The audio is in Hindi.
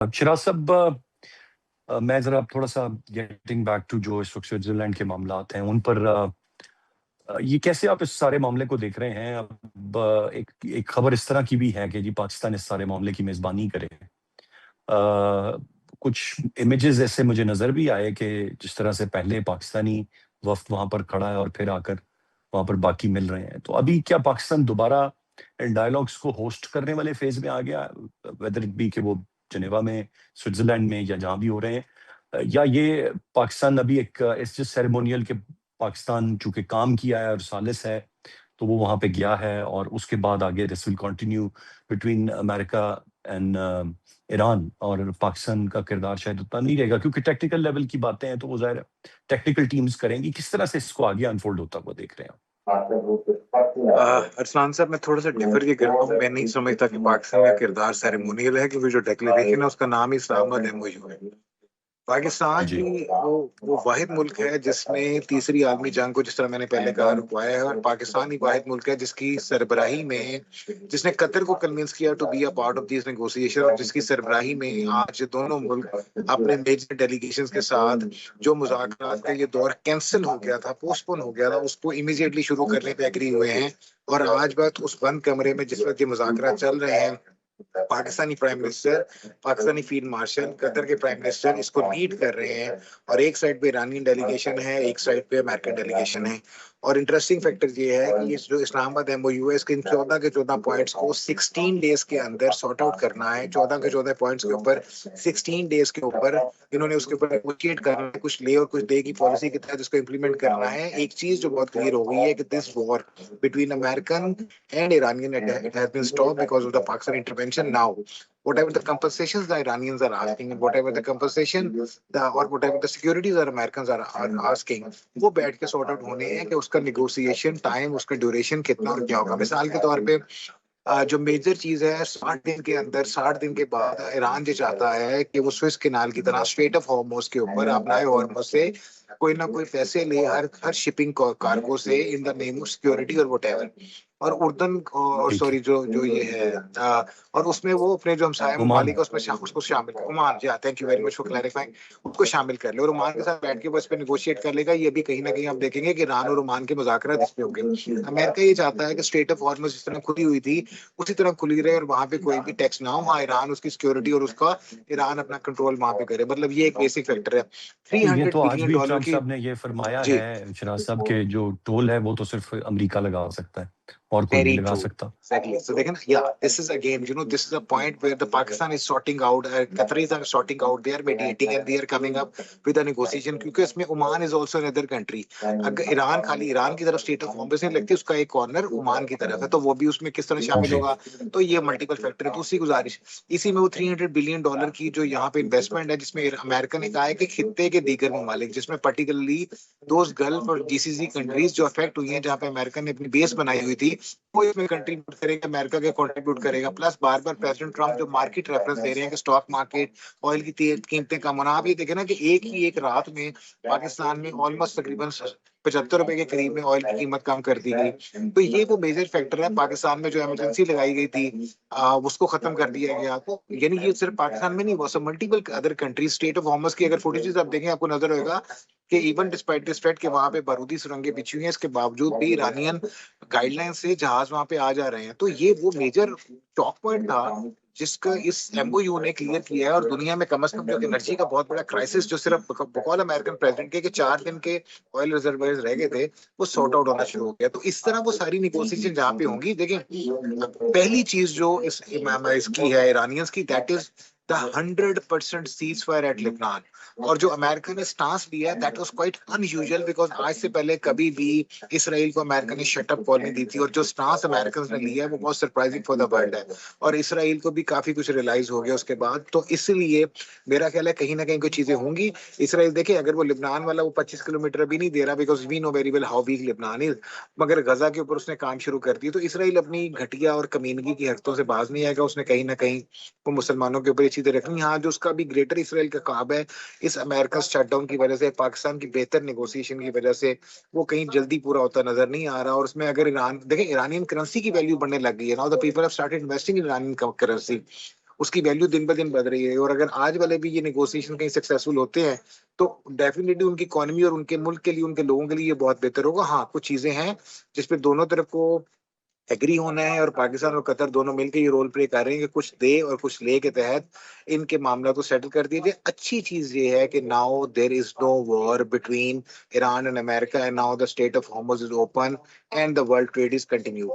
चिराग साहब, मैं ज़रा थोड़ा-सा गेटिंग बैक टू जो इस वक़्त स्विट्ज़रलैंड के मामलात हैं, उन पर ये कैसे आप इस सारे मामले को देख रहे हैं? अब एक एक खबर इस तरह की भी है कि जी पाकिस्तान इस सारे मामले की मेज़बानी करे। कुछ इमेजेस ऐसे मुझे नज़र भी आए कि जिस तरह से पहले पाकिस्तानी वफ़्द वहाँ पर खड़ा है और फिर आकर वहाँ पर बाकी मिल रहे हैं। तो अभी क्या पाकिस्तान दोबारा इन डायलॉग्स को होस्ट करने वाले फ़ेज़ में आ गया? वेदर इट बी कि वो जेनेवा में, स्विट्ज़रलैंड में या जहाँ भी हो रहे हैं। या ये पाकिस्तान अभी एक इट्स जस्ट सेरेमोनियल कि पाकिस्तान चूँकि काम किया है और सालिस है, तो वो वहाँ पे गया है और उसके बाद आगे this will continue between America and Iran, और पाकिस्तान का किरदार शायद उतना नहीं रहेगा क्योंकि टेक्निकल लेवल की बातें हैं तो वो ज़ाहिर है टेक्निकल टीम्स करेंगी। किस तरह से इसको आगे अनफोल्ड होता हुआ देख रहे हैं आप? अरसलान साहब, मैं थोड़ा सा डिफर ये करता हूँ। मैं नहीं समझता कि पाकिस्तान का किरदार सेरेमोनियल है, क्योंकि जो डिक्लेरेशन है उसका नाम ही इस्लामाबाद एमओयू है। पाकिस्तान जी। की वो वाहिद मुल्क है जिसने तीसरी आलमी जंग को, जिस तरह मैंने पहले कहा, रुकवाया है। और पाकिस्तान ही वाहिद मुल्क है जिसकी सरबराही में, जिसने कतर को कन्विंस किया to be a part of this negotiation, और जिसकी सरबराही में आज दोनों मुल्क अपने मेजर डेलीगेशन के साथ जो मुज़ाकरात का ये दौर कैंसिल हो गया था, पोस्टपोन हो गया था, उसको इमीडिएटली शुरू करने पे एग्री हुए हैं। और आज बात उस बंद कमरे में जिस वक्त ये मुज़ाकरात चल रहे हैं, Pakistani prime minister, Pakistani field marshal, Qatar के प्राइम मिनिस्टर इसको लीड कर रहे हैं। और एक साइड पे ईरानियन डेलीगेशन है, एक साइड पे अमेरिकन डेलीगेशन है। और इंटरेस्टिंग फैक्टर ये है कि ये जो इस्लामाबाद एमओयू है, इसके इन 14 के 14 पॉइंट्स को 16 डेज के अंदर सॉर्ट आउट करना है। 14 के 14 पॉइंट्स के ऊपर 16 डेज के ऊपर इन्होंने उसके ऊपर नेगोशिएट करना है, कुछ ले और कुछ दे की पॉलिसी के तहत इसको इम्प्लीमेंट करना है। एक चीज जो बहुत क्लियर हो गई है कि this war between American and Iranian, it has been stopped because of the Pakistan intervention now. Whatever the compensations the Iranians are asking, and whatever the compensation or whatever the securities that Americans are asking, वो बैठ के सॉर्ट आउट होने हैं कि उसका नेगोशिएशन टाइम, उसका ड्यूरेशन कितना और क्या होगा। मिसाल के तौर पे जो मेजर चीज है, 60 दिन के अंदर, 60 दिन के बाद ईरान जो चाहता है कि वो स्विस कैनाल की तरह स्ट्रेट ऑफ हॉर्मुज के ऊपर अपना हॉर्मुज से कोई ना कोई पैसे ले, हर शिपिंग कार्गो से, in the name of security और व्हाटएवर। और उर्दन और ठीक है। सॉरी जो जो ये है और उसमें वो अपने जो हमसाया ओमान। ममालिक है उसमें उसको शामिल कर, Oman ji, thank you very much for clarifying, उसको शामिल कर ले और ओमान के साथ बैठ के वो इस पे निगोशिएट कर लेगा। ये भी कहीं ना कहीं आप देखेंगे कि ईरान और ओमान के मुज़ाकरात इस पे होंगे। अमेरिका ये चाहता है कि स्ट्रेट ऑफ हॉर्मुज जिस तरह खुली हुई थी उसी तरह खुली रहे और वहां पे कोई भी टैक्स ना हो। हाँ, ईरान उसकी सिक्योरिटी और उसका ईरान अपना कंट्रोल वहां पे करे। मतलब ये एक बेसिक फैक्टर है। थ्री ये हंड्रेड तो आज बिलियन भी डॉलर ट्रम्प की साहब ने ये फरमाया जी, है शिराज साहब के जो टोल है वो तो सिर्फ अमेरिका लगा सकता है और कोई नहीं very लगा true. सकता। Exactly. So they can, yeah, this is again, this is a point where the Pakistan is sorting out, Qataris are sorting out, they are mediating and they are coming up with a negotiation, क्योंकि इसमें Oman is also another country. अगर ईरान खाली ईरान की तरफ स्टेट ऑफ होमस नहीं लगती, उसका एक कॉर्नर ओमान की तरफ है, तो वो भी उसमें किस तरह शामिल जी। होगा। तो ये मल्टीपल फैक्टर है। दूसरी गुजारिश, इसी में वो $300 बिलियन की जो यहाँ पे इन्वेस्टमेंट है, जिसमें अमेरिका ने कहा है कि खित्ते के दीगर ममालिक, जिसमें पर्टिकुलरली दोज गल्फ और जीसीसी कंट्रीज जो अफेक्ट हुई हैं, जहाँ पे अमेरिका ने अपनी बेस बनाई हुई थी, वो इसमें कंट्रीब्यूट करेगा, अमेरिका के कंट्रीब्यूट करेगा। प्लस बार बार प्रेसिडेंट ट्रम्प जो मार्केट रेफरेंस दे रहे हैं कि स्टॉक मार्केट, ऑयल की कीमतें कम होना, आप ये देखें ना कि एक रात में पाकिस्तान में ऑलमोस्ट तकरीबन ₹75 के करीब में ऑयल की कीमत कम कर दी गई। तो ये वो मेजर फैक्टर है। पाकिस्तान में जो इमरजेंसी लगाई गई थी उसको खत्म कर दिया गया। तो यानी ये सिर्फ पाकिस्तान में नहीं हुआ, सब multiple other countries. State of Hormuz की अगर फुटेजेस आप देखें, आपको नजर होगा कि इवन डिस्पाइट दिस फैक्ट कि वहां पे बारूदी सुरंगें बिछी हुई हैं, इसके बावजूद भी ईरानियन गाइडलाइन से जहाज वहां पे आ जा रहे हैं। तो ये वो मेजर टॉक पॉइंट था जिसका इस एमओयू ने क्लियर किया है। और दुनिया में कम से कम जो एनर्जी का बहुत बड़ा क्राइसिस जो सिर्फ बकौल अमेरिकन प्रेसिडेंट के 4 दिन के ऑयल रिजर्वायर्स रह गए थे, वो सॉर्ट आउट होना शुरू हो गया। तो इस तरह वो सारी निगोसिएशन जहाँ पे होंगी, देखिए पहली चीज जो इसकी है ईरानियंस की, that is the 100% cease fire eight Lebanon. और जो अमेरिका ने स्टांस लिया that was quite unusual, because आज से पहले कभी भी इसराइल को अमेरिका ने शट अप कॉल नहीं दी थी। और जो स्टांस अमेरिकन ने लिया है वो बहुत सरप्राइजिंग फॉर द वर्ल्ड है। और इसराइल को भी काफी कुछ रियलाइज हो गया उसके बाद। तो इसलिए मेरा ख्याल है कहीं ना कहीं कोई चीजें होंगी। इसराइल देखिए, अगर वो लेबनान वाला वो 25 किलोमीटर अभी नहीं दे रहा, because we know very well how weak Lebanon is, मगर गजा के ऊपर उसने काम शुरू कर दिया। तो इसराइल अपनी घटिया और कमीनगी की हरकतों से बाज नहीं आएगा। उसने कहीं ना कहीं वो मुसलमानों के ऊपर ये चीजें रखनी। हाँ, जो उसका भी ग्रेटर इसराइल का ख्वाब है, इस अमेरिका शटडाउन की वजह से, पाकिस्तान की बेहतर नेगोशिएशन की वजह से, वो कहीं जल्दी पूरा होता नजर नहीं आ रहा। और उसमें अगर ईरान देखें, ईरानियन करेंसी की वैल्यू बढ़ने लग गई है। Now the people have started investing in Iranian currency. उसकी वैल्यू दिन ब दिन बढ़ रही है। और अगर आज वाले भी ये नेगोशिएशन कहीं सक्सेसफुल होते हैं तो डेफिनेटली उनकी इकोनॉमी और उनके मुल्क के लिए, उनके लोगों के लिए ये बहुत बेहतर होगा। हाँ, कुछ चीजें हैं जिसपे दोनों तरफ को एग्री होना है, और पाकिस्तान और कतर दोनों मिलकर ये रोल प्ले कर रहे हैं कि कुछ दे और कुछ ले के तहत इनके मामला को सेटल कर दिया जाए। अच्छी चीज ये है कि now there is no war between Iran and America, and now the state of Hormuz is open and the world trade is continue.